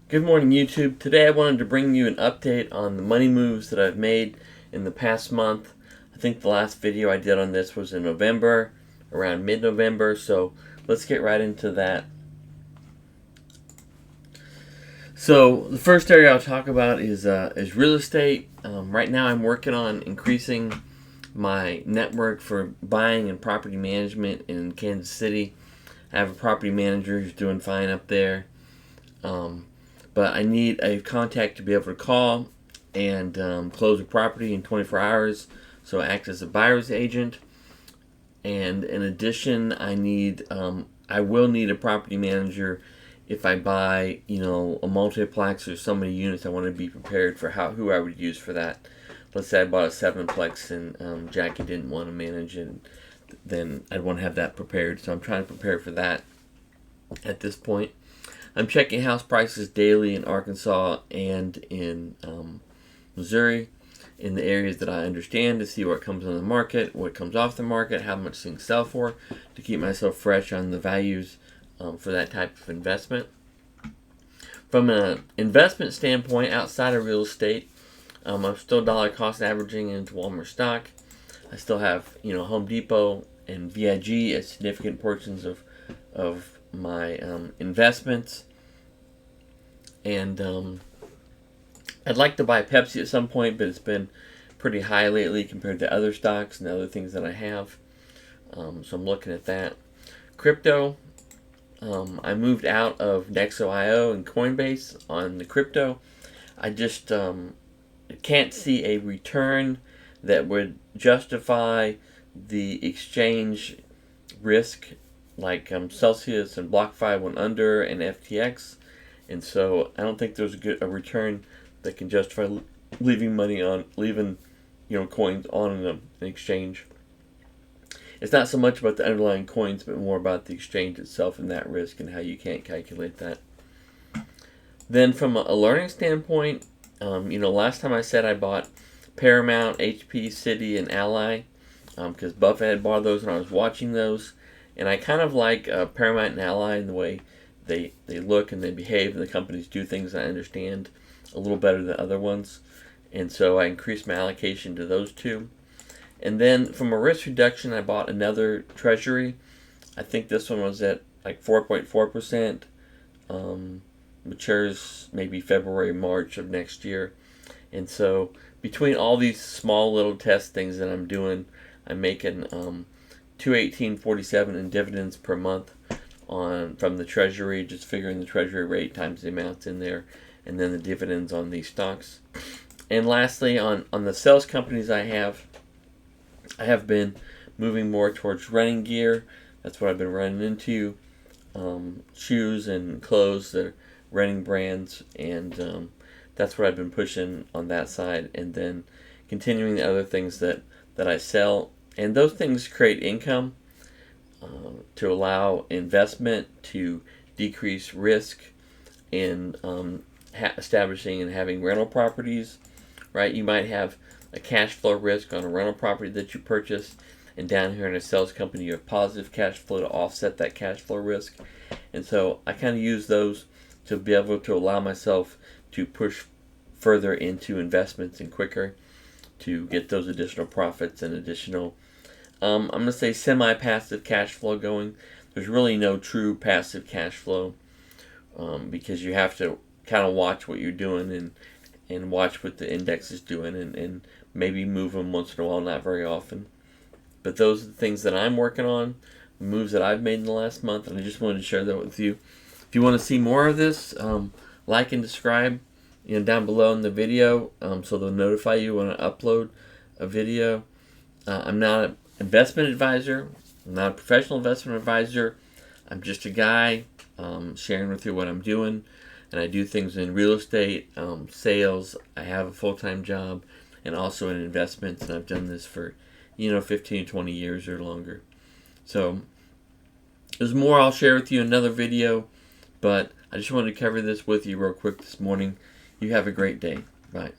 Good morning, YouTube. Today I wanted to bring you an update on the money moves that I've made in the past month. I think the last video I did on this was in November, around mid-November, so let's get right into that. So the first area I'll talk about is real estate. Right now I'm working on increasing my network for buying and property management in Kansas City. I have a property manager who's doing fine up there. But I need a contact to be able to call and close a property in 24 hours, so I act as a buyer's agent. And in addition, I will need a property manager if I buy, a multiplex or so many units. I want to be prepared for who I would use for that. Let's say I bought a 7-plex and Jackie didn't want to manage it, then I'd want to have that prepared. So I'm trying to prepare for that at this point. I'm checking house prices daily in Arkansas and in Missouri, in the areas that I understand, to see what comes on the market, what comes off the market, how much things sell for, to keep myself fresh on the values for that type of investment. From an investment standpoint, outside of real estate, I'm still dollar cost averaging into Walmart stock. I still have Home Depot and VIG as significant portions of my investments. And I'd like to buy Pepsi at some point, but it's been pretty high lately compared to other stocks and other things that I have. So I'm looking at that. Crypto, I moved out of Nexo.io and Coinbase on the crypto. I just can't see a return that would justify the exchange risk, like Celsius and BlockFi went under, and FTX. And so I don't think there's a return that can justify leaving coins on an exchange. It's not so much about the underlying coins, but more about the exchange itself and that risk and how you can't calculate that. Then from a learning standpoint, last time I said I bought Paramount, HP, Citi, and Ally, because Buffett had bought those and I was watching those. And I kind of like Paramount and Ally in the way they look and they behave, and the companies do things I understand a little better than other ones. And so I increased my allocation to those two. And then from a risk reduction, I bought another Treasury. I think this one was at like 4.4%. Matures maybe February, March of next year. And so between all these small little test things that I'm doing, I'm making $218.47 in dividends per month from the Treasury, just figuring the Treasury rate times the amounts in there, and then the dividends on these stocks. And lastly, on the sales companies I have been moving more towards running gear. That's what I've been running into. Shoes and clothes, they're running brands, and that's what I've been pushing on that side, and then continuing the other things that I sell. And those things create income to allow investment to decrease risk in establishing and having rental properties, right? You might have a cash flow risk on a rental property that you purchase, and down here in a sales company you have positive cash flow to offset that cash flow risk. And so I kind of use those to be able to allow myself to push further into investments and quicker to get those additional profits and additional I'm going to say semi-passive cash flow going. There's really no true passive cash flow because you have to kind of watch what you're doing and watch what the index is doing and maybe move them once in a while, not very often. But those are the things that I'm working on, moves that I've made in the last month, and I just wanted to share that with you. If you want to see more of this, like and subscribe down below in the video so they'll notify you when I upload a video. I'm not an investment advisor. I'm not a professional investment advisor. I'm just a guy sharing with you what I'm doing. And I do things in real estate, sales. I have a full-time job, and also in investments. And I've done this for, 15, 20 years or longer. So there's more I'll share with you in another video. But I just wanted to cover this with you real quick this morning. You have a great day. Bye.